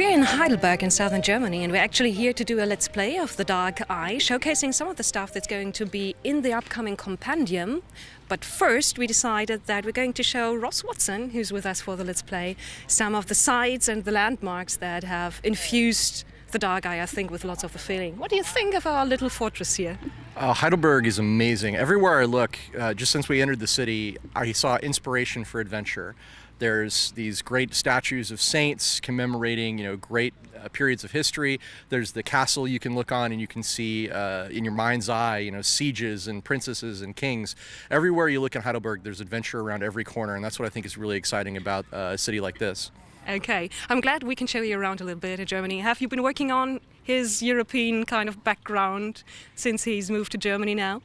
We're in Heidelberg in southern Germany, and we're actually here to do a Let's Play of The Dark Eye, showcasing some of the stuff that's going to be in the upcoming compendium. But first we decided that we're going to show Ross Watson, who's with us for the Let's Play, some of the sites and the landmarks that have infused The Dark Eye, I think, with lots of the feeling. What do you think of our little fortress here? Heidelberg is amazing. Everywhere I look, just since we entered the city, I saw inspiration for adventure. There's these great statues of saints commemorating, great periods of history. There's the castle you can look on and you can see in your mind's eye, sieges and princesses and kings. Everywhere you look in Heidelberg, there's adventure around every corner, and that's what I think is really exciting about a city like this. Okay, I'm glad we can show you around a little bit in Germany. Have you been working on his European kind of background since he's moved to Germany now?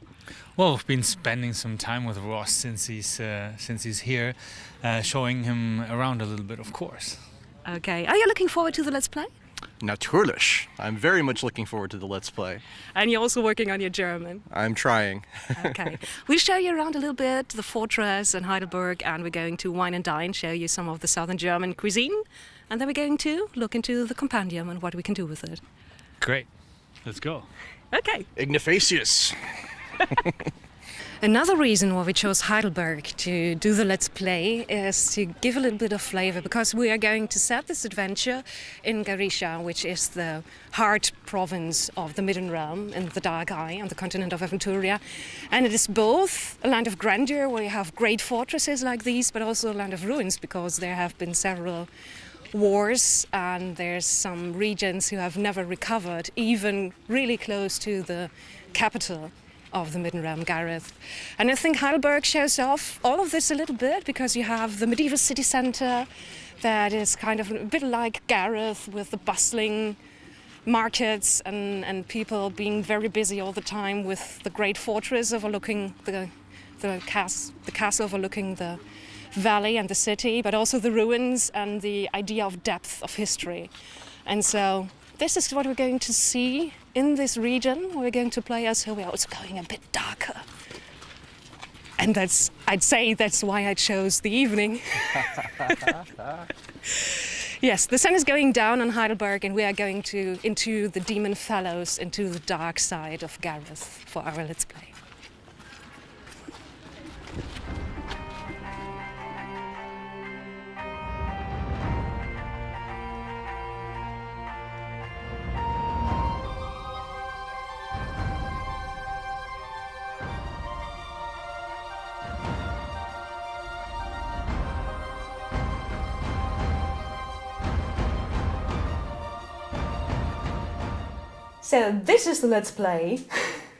Well, we've been spending some time with Ross since he's here, showing him around a little bit, of course. Okay, are you looking forward to the Let's Play? Natürlich. I'm very much looking forward to the Let's Play. And you're also working on your German? I'm trying. Okay. We'll show you around a little bit, the fortress in Heidelberg, and we're going to wine and dine, show you some of the southern German cuisine, and then we're going to look into the compendium and what we can do with it. Great. Let's go. Okay. Ignafacius. Another reason why we chose Heidelberg to do the Let's Play is to give a little bit of flavor, because we are going to set this adventure in Galicia, which is the heart province of the Midden Realm in the Dark Eye on the continent of Aventuria. And it is both a land of grandeur where you have great fortresses like these, but also a land of ruins, because there have been several wars and there's some regions who have never recovered, even really close to the capital of the Midden Realm, Gareth. And I think Heidelberg shows off all of this a little bit, because you have the medieval city centre that is kind of a bit like Gareth, with the bustling markets and people being very busy all the time, with the great fortress overlooking the castle overlooking the valley and the city, but also the ruins and the idea of depth of history. And so this is what we're going to see in this region. We're going to play as, so we're also going a bit darker. And I'd say that's why I chose the evening. Yes, the sun is going down on Heidelberg, and we are going into the Demon Fellows, into the dark side of Gareth for our Let's Play. So this is the Let's Play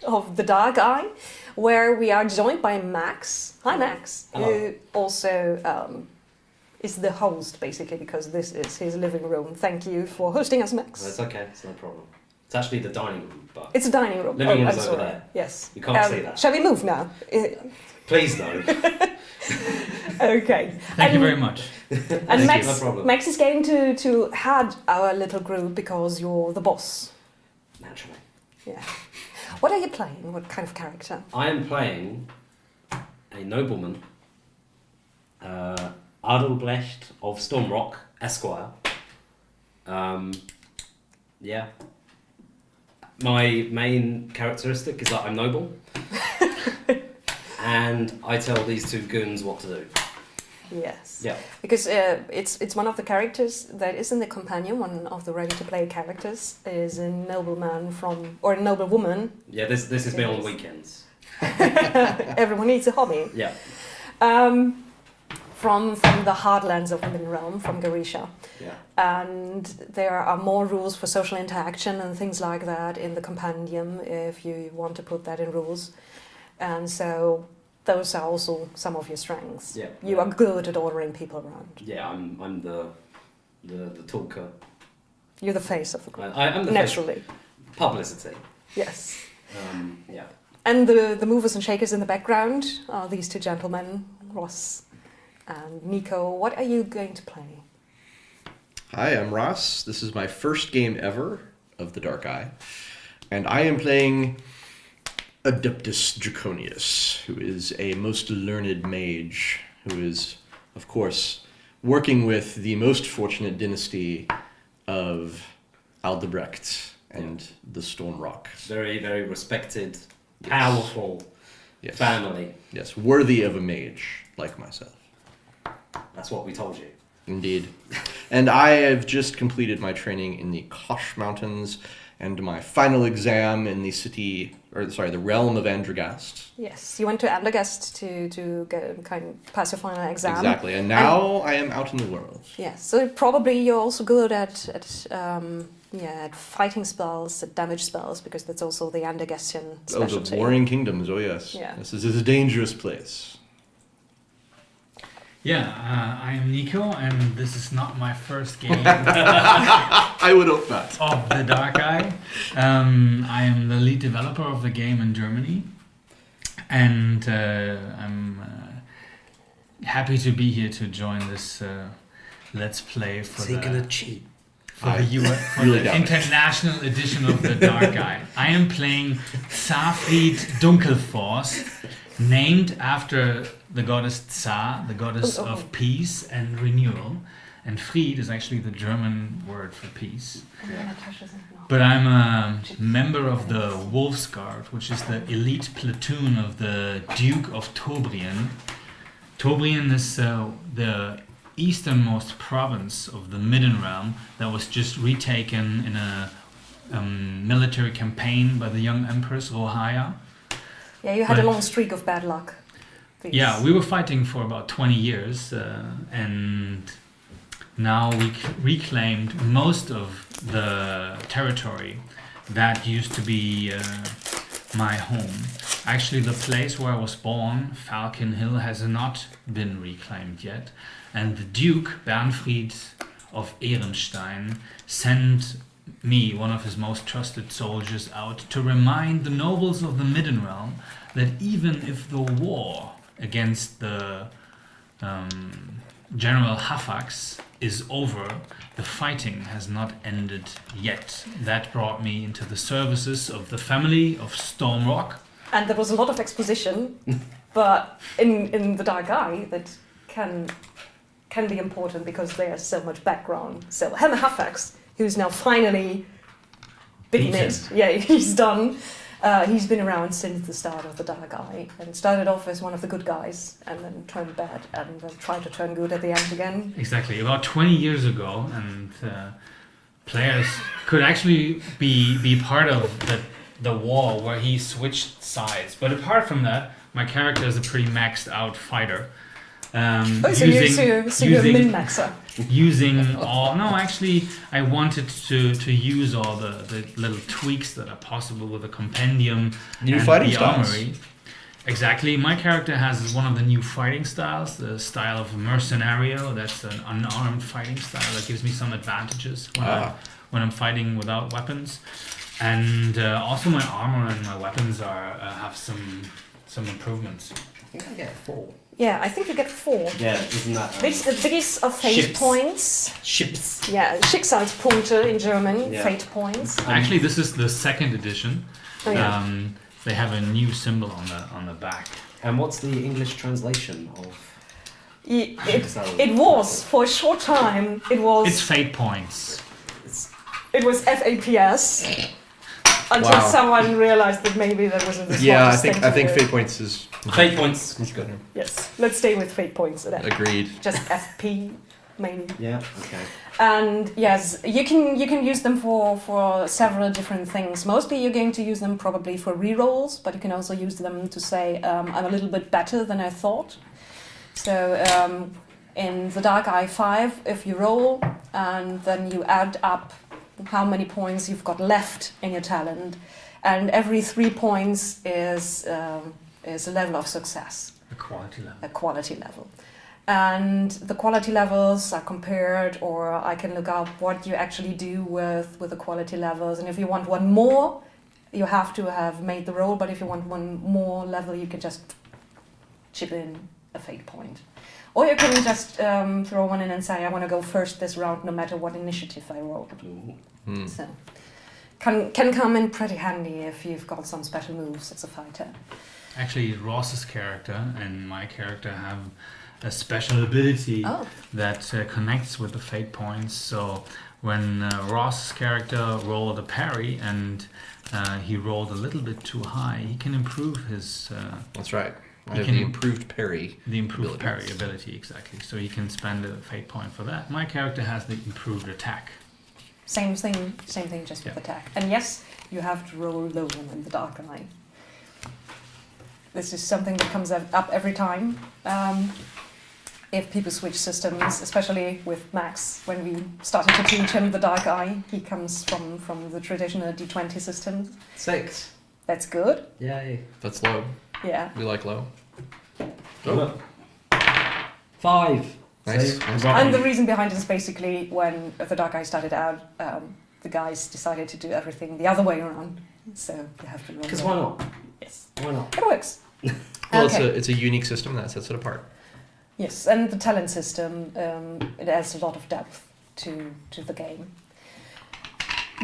of The Dark Eye, where we are joined by Max. Hi Max. Hello. Who also is the host, basically, because this is his living room. Thank you for hosting us, Max. That's okay, it's no problem. It's actually the dining room, but It's a dining room. living room I'm is sorry. over there. Yes. You can't see that. Shall we move now? Please no. Okay. Thank you very much. And Thank you, Max, no problem. Max is going to head our little group because you're the boss. Naturally. Yeah. What are you playing? What kind of character? I am playing a nobleman, Adelbrecht of Stormrock, Esquire. Yeah. My main characteristic is that I'm noble. And I tell these two goons what to do. Yes. Yeah. Because it's one of the characters that is in the companion. One of the ready-to-play characters is a nobleman or a noblewoman. Yeah, this is me on weekends. Everyone needs a hobby. Yeah. From the heartlands of the Midden Realm, from Galicia. Yeah. And there are more rules for social interaction and things like that in the compendium, if you want to put that in rules. And so those are also some of your strengths. Yeah. You are good at ordering people around. Yeah, I'm the talker. You're the face of the group. I'm the naturally. Publicity. Yes. Yeah. And the movers and shakers in the background are these two gentlemen, Ross and Nico. What are you going to play? Hi, I'm Ross. This is my first game ever of The Dark Eye. And I am playing Adeptus Draconius, who is a most learned mage, who is, of course, working with the most fortunate dynasty of Aldebrecht and the Storm Rock. Very, very respected, powerful Yes. family. Yes, worthy of a mage like myself. That's what we told you. Indeed. And I have just completed my training in the Kosh Mountains and my final exam in the the realm of Andragast. Yes, you went to Andergast to pass your final exam. Exactly, and now I am out in the world. Yes, so probably you're also good at fighting spells, at damage spells, because that's also the Andergastian specialty. Oh, the Warring Kingdoms, oh yes. Yeah. This is a dangerous place. Yeah, I am Nico, and this is not my first game I would hope not. of the Dark Eye. I am the lead developer of the game in Germany, and I'm happy to be here to join this Let's Play for cheat. for really the doubt it. international edition of the Dark Eye. I am playing Zafried Dunkelforce, named after the goddess Za, the goddess of peace and renewal. And Fried is actually the German word for peace. But I'm a member of the Wolf's Guard, which is the elite platoon of the Duke of Tobrien. Tobrien is the easternmost province of the Midden Realm that was just retaken in a military campaign by the young Empress Rohaya. Yeah, you had a But- long streak of bad luck. Yeah, we were fighting for about 20 years, and now we reclaimed most of the territory that used to be my home. Actually, the place where I was born, Falcon Hill, has not been reclaimed yet, and the Duke, Bernfried of Ehrenstein, sent me, one of his most trusted soldiers, out to remind the nobles of the Midden Realm that even if the war against the General Hafax is over, the fighting has not ended yet. That brought me into the services of the family of Stormrock. And there was a lot of exposition, but in the Dark Eye that can be important because there's so much background. So Hammer Hafax, who's now finally bitten it. Yeah, he's done. He's been around since the start of the Dark Eye and started off as one of the good guys and then turned bad and then tried to turn good at the end again. Exactly, about 20 years ago, and players could actually be part of the war where he switched sides. But apart from that, my character is a pretty maxed out fighter. So you're a min-maxer. Using all... No, actually, I wanted to use all the little tweaks that are possible with the compendium New and fighting the styles. armory. Exactly. My character has one of the new fighting styles, the style of Mercenario. That's an unarmed fighting style that gives me some advantages when I'm fighting without weapons. And also my armor and my weapons have some improvements. I think I get 4. Yeah, I think you get 4. Yeah, isn't that... These are fate Ships. points. Ships. Yeah, Schicksalspunkte in German, Yeah. fate points. Actually, this is the second edition. Oh, yeah. They have a new symbol on the back. And what's the English translation of... It was, for a short time, It's fate points. it was FAPS. Until Wow. someone realized that maybe that wasn't the Yeah, smartest thing I to think do. Fate Points is Fate points. good. Yes, let's stay with fate points then. Agreed. Just FP, maybe. Yeah, okay. And yes, you can use them for several different things. Mostly you're going to use them probably for rerolls, but you can also use them to say, I'm a little bit better than I thought. So in the Dark Eye 5, if you roll and then you add up how many points you've got left in your talent, and every 3 points is a level of success. A quality level. A quality level. And the quality levels are compared, or I can look up what you actually do with the quality levels. And if you want one more, you have to have made the roll, but if you want one more level, you can just chip in a fate point. Or you can just throw one in and say, I want to go first this round no matter what initiative I rolled. So can come in pretty handy if you've got some special moves as a fighter. Actually, Ross's character and my character have a special ability that connects with the fate points. So when Ross's character rolled a parry and he rolled a little bit too high, he can improve his That's right. I You have can- the improved parry. the improved ability. parry ability, exactly. So he can spend a fate point for that. My character has the improved attack. Same thing, just with Yeah. attack. And yes, you have to roll low in the dark eye. This is something that comes up every time. If people switch systems, especially with Max, when we started to teach him the dark eye, he comes from the traditional D20 system. 6. That's good. Yay. That's low. Yeah. We like low. Oh. 5. Nice. See? Nice. And the reason behind it is basically when the dark eye started out, the guys decided to do everything the other way around. So you have to roll. Because low. why not? Yes. Why not? It works. Well, Okay. it's a unique system that sets it apart. Yes, and the talent system, it adds a lot of depth to the game.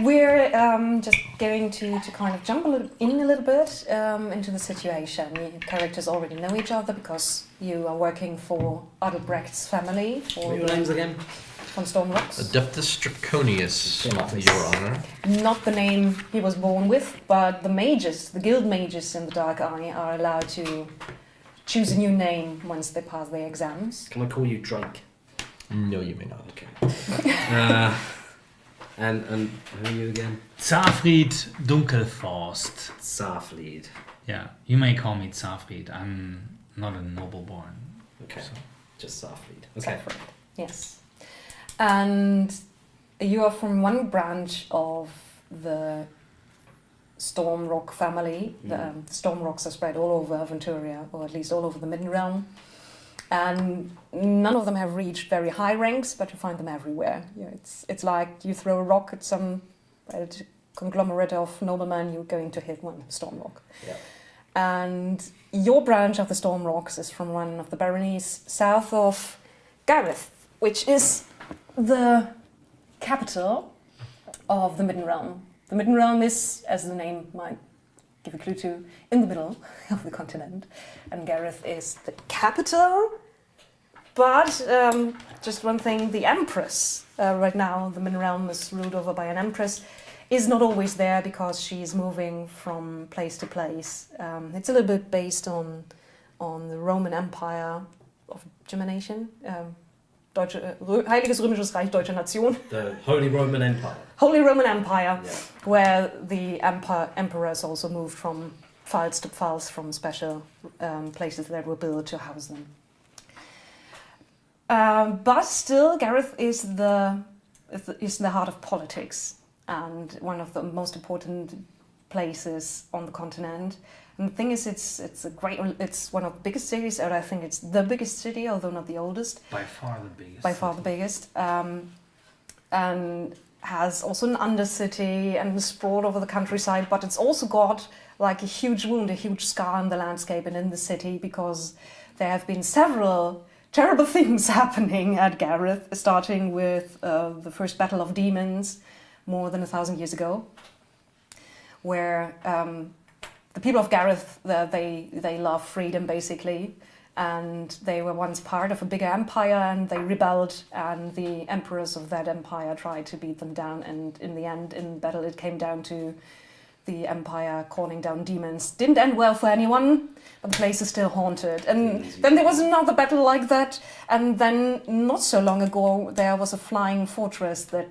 We're just going to kind of jump a little bit into the situation. Your characters already know each other because you are working for Adelbrecht's family, What are your names again? von Stormrocks. Adeptus Draconius, Draconius. Your Honor. Not the name he was born with, but the mages, the guild mages in the Dark Eye are allowed to choose a new name once they pass their exams. Can I call you Drake? No, you may not. Okay. And who are you again? Zafried Dunkelforst. Sarflead. Yeah, you may call me Zafried. I'm not a nobleborn. Okay. So- Just Sarflead. Okay. Saffron. Yes. And you are from one branch of the Stormrock family. The Stormrocks are spread all over Aventuria, or at least all over the Midden Realm. And none of them have reached very high ranks, but you find them everywhere. It's like you throw a rock at some conglomerate of noblemen, you're going to hit one Stormrock. Yeah. And your branch of the Stormrocks is from one of the baronies south of Gareth, which is the capital of the Midden Realm. The Midden Realm is, as the name might give a clue to, in the middle of the continent. And Gareth is the capital. But just one thing, the Empress, right now the Midden Realm is ruled over by an Empress, is not always there because she's moving from place to place. It's a little bit based on the Roman Empire of Germanation. Heiliges Römisches Reich Deutscher Nation. The Holy Roman Empire. Holy Roman Empire, Yeah. where the emperors also moved from pfalz to pfalz, from special places that were built to house them. But still, Gareth is the heart of politics and one of the most important places on the continent. And the thing is, it's one of the biggest cities, or I think it's the biggest city, although not the oldest. By far the biggest. By far the biggest, and has also an undercity and is sprawled over the countryside, but it's also got like a huge wound, a huge scar in the landscape and in the city, because there have been several terrible things happening at Gareth, starting with the first battle of demons more than 1,000 years ago, where the people of Gareth, they love freedom basically, and they were once part of a bigger empire, and they rebelled, and the emperors of that empire tried to beat them down, and in the end, in battle, it came down to the empire calling down demons. Didn't end well for anyone, but the place is still haunted. And then there was another battle like that, and then not so long ago, there was a flying fortress that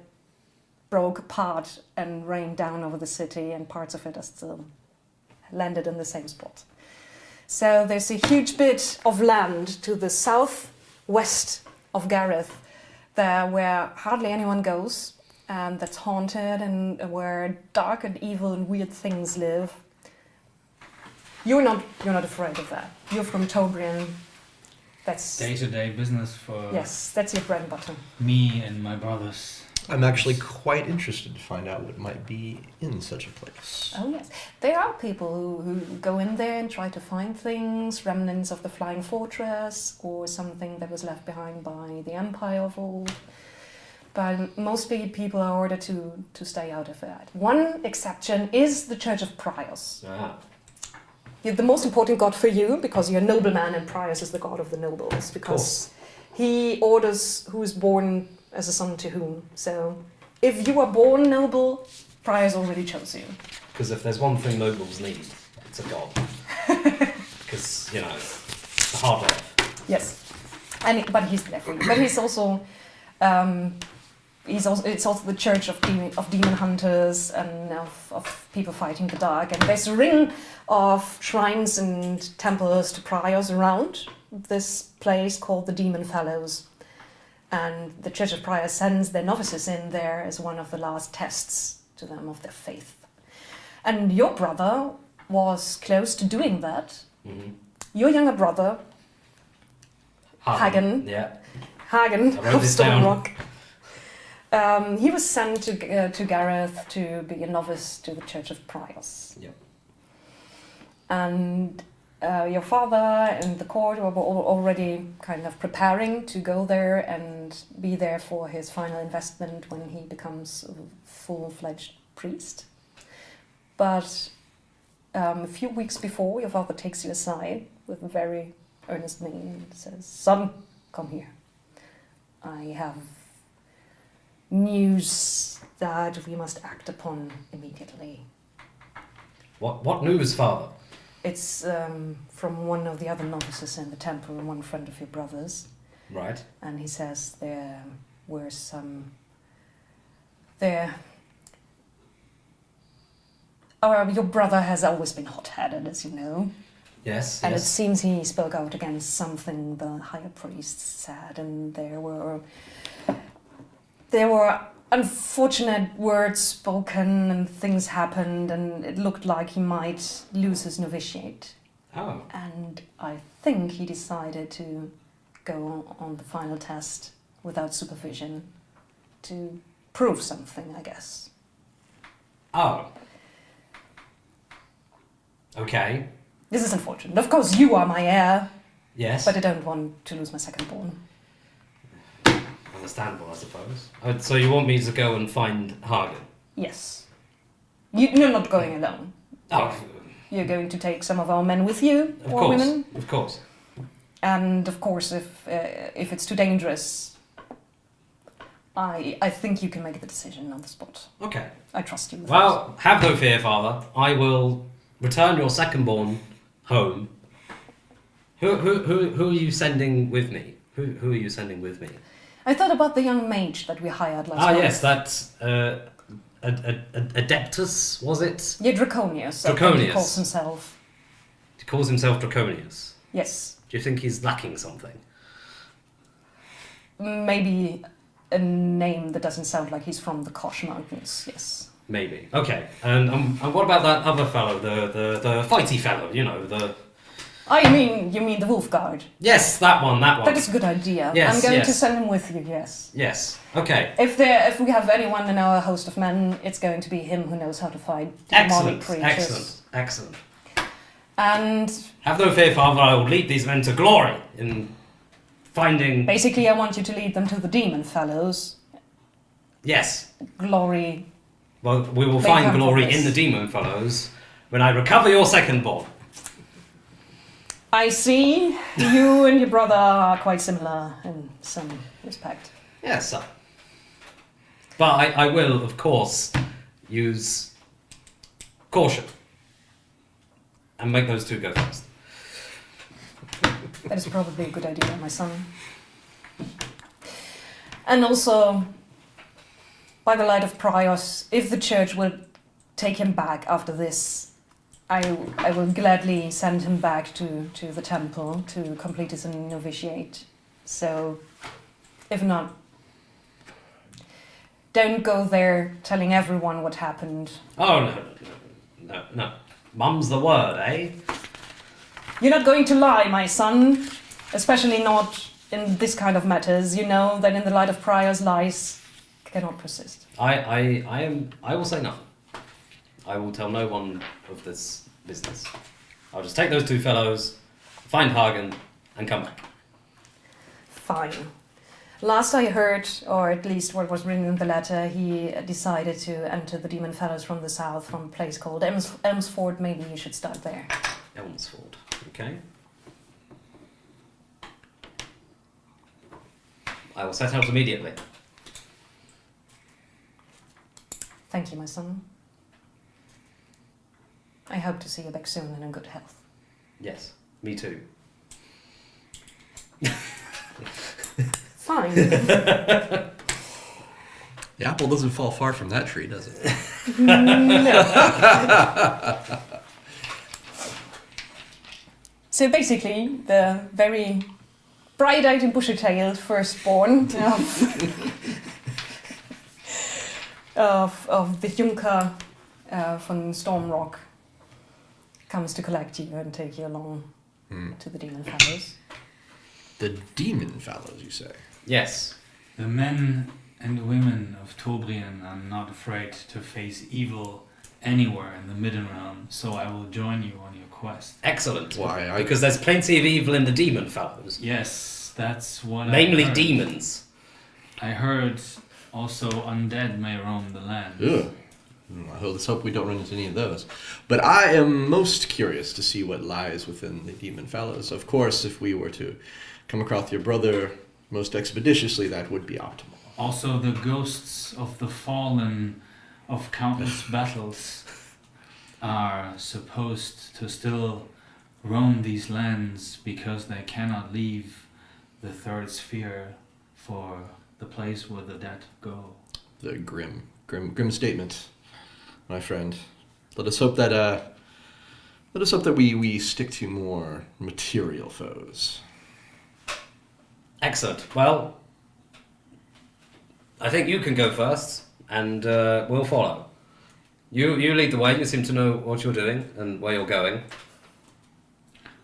broke apart and rained down over the city, and parts of it are still landed in the same spot. So there's a huge bit of land to the southwest of Gareth there where hardly anyone goes, and that's haunted, and where dark and evil and weird things live. You're not afraid of that. You're from Tobrian. That's Day-to-day business for yes, that's your bread and butter. me and my brothers. I'm actually quite interested to find out what might be in such a place. Oh yes, there are people who go in there and try to find things, remnants of the flying fortress or something that was left behind by the empire of old. But mostly people are ordered to stay out of that. One exception is the Church of Priors. Ah. You're the most important god for you because you're a nobleman, and Priors is the god of the nobles, because he orders who is born as a son to whom. So if you are born noble, Prior's already chose you. Because if there's one thing nobles need, it's a god. Because, you know, it's the hard life. Yes, but he's there for you. But he's also, it's also the church of demon hunters and of people fighting the dark. And there's a ring of shrines and temples to priors around this place called the Demon Fellows. And the Church of Prior sends their novices in there as one of the last tests to them of their faith. And your brother was close to doing that. Mm-hmm. Your younger brother, Hagen. Yeah. Hagen I wrote of this down. Stormrock. He was sent to Gareth to be a novice to the Church of Priors. Yep. And your father and the court were already kind of preparing to go there and be there for his final investment when he becomes a full-fledged priest. But a few weeks before, your father takes you aside with a very earnest mien and says, "Son, come here. I have news that we must act upon immediately." What news, Father? It's from one of the other novices in the temple, one friend of your brother's. Right. And he says there were some... your brother has always been hot-headed, as you know. Yes, And yes. it seems he spoke out against something the higher priest said, and there were unfortunate words spoken and things happened, and it looked like he might lose his novitiate. Oh. And I think he decided to go on the final test without supervision to prove something, I guess. Oh. Okay. This is unfortunate. Of course, you are my heir, Yes. but I don't want to lose my second-born. Understandable, I suppose. Oh, so you want me to go and find Hagen? Yes. You're not going alone. Oh, You're going to take some of our men with you, of or course. women. Of course. And of course, if it's too dangerous, I think you can make the decision on the spot. Okay. I trust you. with Well, have no fear, Father. I will return your second-born home. Who are you sending with me? Who are you sending with me? this. I thought about the young mage that we hired last month. Yes, that's Adeptus, was it? Yeah, Draconius. I think Draconius. he calls himself. He calls himself Draconius. Yes. Do you think he's lacking something? Maybe a name that doesn't sound like he's from the Kosh Mountains. Yes. Maybe. Okay. And what about that other fellow, the fighty fellow? You know, the... Oh, you mean the Wolf Guard? Yes, that one. That is a good idea. Yes, I'm going yes. to send him with you. Yes. Yes. Okay. If we have anyone in our host of men, it's going to be him who knows how to fight demonic Excellent. creatures. Excellent. And Have no fear, Father. I will lead these men to glory in finding... basically, I want you to lead them to the Demon Fellows. Yes. Glory. Well, we will They find come glory from this. in the demon fellows when I recover your second-born. I see you and your brother are quite similar in some respect. Yes, sir. But I will, of course, use caution and make those two go first. That is probably a good idea, my son. And also, by the light of Prios, if the church will take him back after this, I will gladly send him back to the temple to complete his novitiate. So, if not, don't go there telling everyone what happened. Oh, no. Mum's the word, eh? You're not going to lie, my son, especially not in this kind of matters. You know that in the light of Priors, lies cannot persist. I will say nothing. I will tell no one of this business. I'll just take those two fellows, find Hagen, and come back. Fine. Last I heard, or at least what was written in the letter, he decided to enter the Demon Fellows from the south, from a place called Elmsford. Maybe you should start there. Elmsford, okay. I will set out immediately. Thank you, my son. I hope to see you back soon and in good health. Yes, me too. Fine. The apple doesn't fall far from that tree, does it? No. So basically, the very bright-eyed and bushy-tailed firstborn of the Junker von Stormrock comes to collect you and take you along to the Demon Fellows. The Demon Fellows, you say? Yes. The men and women of Tobrian are not afraid to face evil anywhere in the Midden Realm, so I will join you on your quest. Excellent. Why? Because there's plenty of evil in the demon fellows. Yes, that's what Namely I heard. demons. I heard also undead may roam the land. Ugh. Let's hope we don't run into any of those. But I am most curious to see what lies within the Demon Fellows. Of course, if we were to come across your brother most expeditiously, that would be optimal. Also the ghosts of the fallen of countless battles are supposed to still roam these lands because they cannot leave the third sphere for the place where the dead go. The grim statement, my friend. Let us hope that we stick to more material foes. Excellent. Well, I think you can go first, and we'll follow. You lead the way. You seem to know what you're doing and where you're going.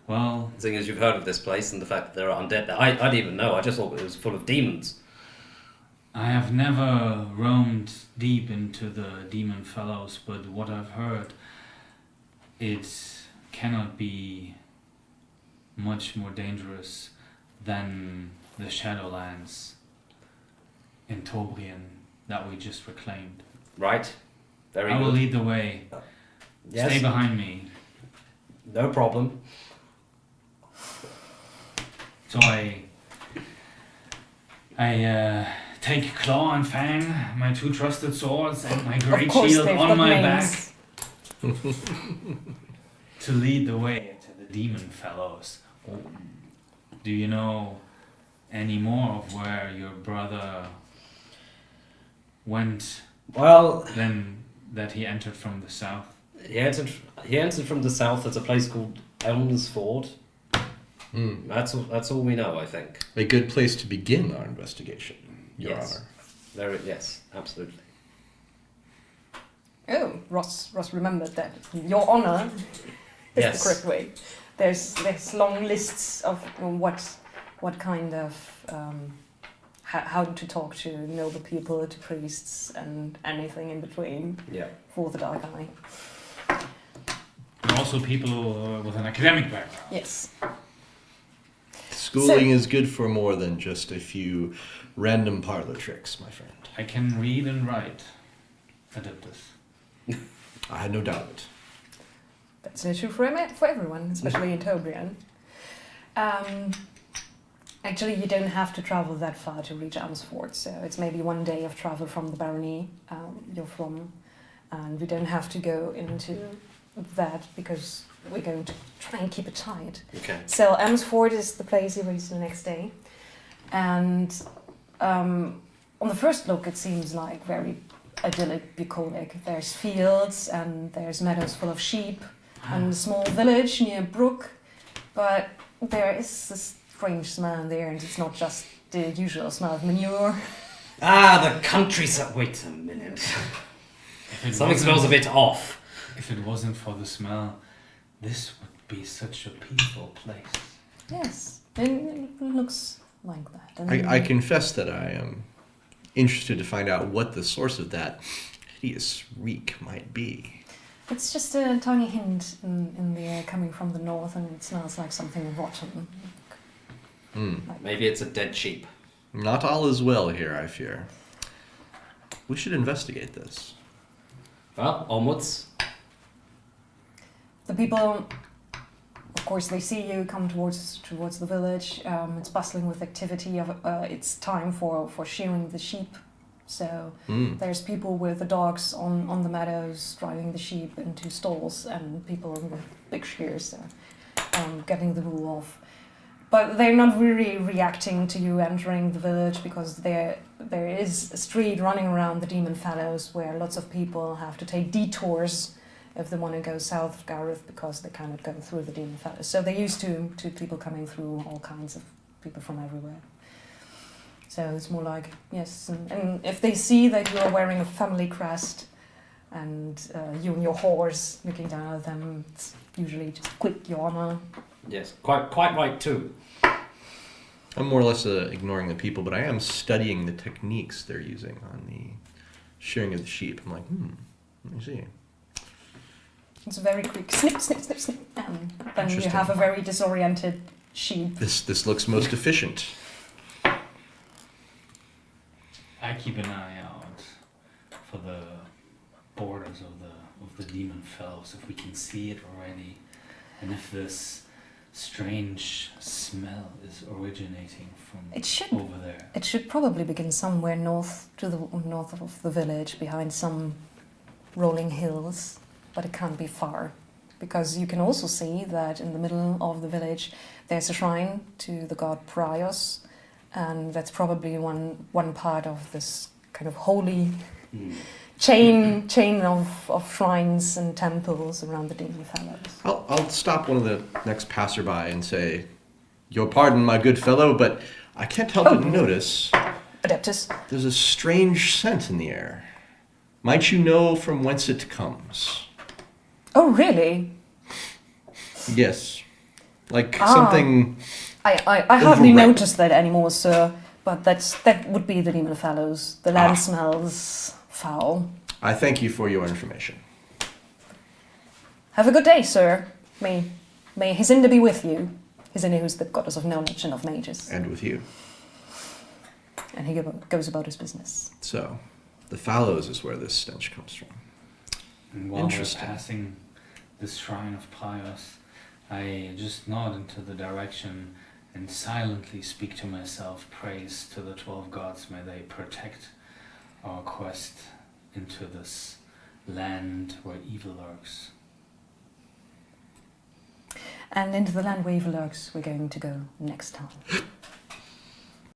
Well, Seeing as you've heard of this place and the fact that there are undead there. I didn't even know. I just thought it was full of demons. I have never roamed deep into the Demon Fellows, but what I've heard, it cannot be much more dangerous than the Shadowlands in Tobrian that we just reclaimed. Right? Very I good. will lead the way. Yes. Stay behind me. No problem. So I take Claw and Fang, my two trusted swords, and my great Of course, shield they've on got my names. back to lead the way into the Demon Fellows. Do you know any more of where your brother went Well, than that he entered from the south? he entered from the south. There's a place called Elmsford. That's all we know, I think. A good place to begin our investigation, Your Yes. Honor. Yes, absolutely. Oh, Ross remembered that. Your Honor is Yes. the correct way. There's long lists of what kind of how to talk to noble people, to priests, and anything in between Yeah. for the Dark Eye. And also people with an academic background. Yes. Schooling is good for more than just a few random parlor tricks, my friend. I can read and write. Adeptus. I had no doubt of it. That's not true for everyone, especially in Tobrian. Actually, you don't have to travel that far to reach Amsford, so it's maybe one day of travel from the barony you're from, and we don't have to go into that because we're going to try and keep it tight. Okay. So Amsford is the place you reach the next day, and on the first look, it seems like very idyllic, bucolic. There's fields and there's meadows full of sheep and a small village near a brook, but there is this strange smell in there, and it's not just the usual smell of manure. The countryside. Wait a minute. Something smells a bit off. If it wasn't for the smell, this would be such a peaceful place. Yes, it looks like that. And I confess that I am interested to find out what the source of that hideous reek might be. it's just a tiny hint in the air coming from the north, and it smells like something rotten. Maybe it's a dead sheep. Not all is well here, I fear. We should investigate this. Well, onwards. The people, of course, they see you come towards the village. It's bustling with activity. It's time for shearing the sheep So there's people with the dogs on the meadows driving the sheep into stalls, and people with big shears getting the wool off. But they're not really reacting to you entering the village, because there is a street running around the Demon Fellows where lots of people have to take detours if they want to go south of Gareth, because they cannot go through the Demon Fellows. So they're used to people coming through, all kinds of people from everywhere. So it's more like, yes, and if they see that you are wearing a family crest and you and your horse looking down at them, it's usually just quick your armor. Yes, quite right too. I'm more or less ignoring the people, but I am studying the techniques they're using on the shearing of the sheep. I'm like, let me see. It's a very quick snip, snip, snip, snip, and then you Interesting. have a very disoriented sheep. This looks most efficient. I keep an eye out for the borders of the demon fellows, if we can see it already, and if this strange smell is originating from over there. It should probably begin somewhere north of the village, behind some rolling hills, but it can't be far, because you can also see that in the middle of the village there's a shrine to the god Prios, and that's probably one part of this kind of holy chain of shrines and temples around the Demon Fellows. I'll stop one of the next passerby and say, "Your pardon, my good fellow, but I can't help but notice Adeptus. there's a strange scent in the air. Might you know from whence it comes?" Oh, really? Yes. Like something... I hardly Overripe. noticed that anymore, sir, but that would be the Demon Fellows. The land smells foul. I thank you for your information. Have a good day, sir. May Hisinda be with you. Hisinda, who's the goddess of knowledge and of mages. And with you. And he goes about his business. So, the Fallows is where this stench comes from. And while we're Interesting. passing this shrine of Prios, I just nod into the direction and silently speak to myself, praise to the 12 gods, may they protect our quest into this land where evil lurks. And into the land where evil lurks, we're going to go next time.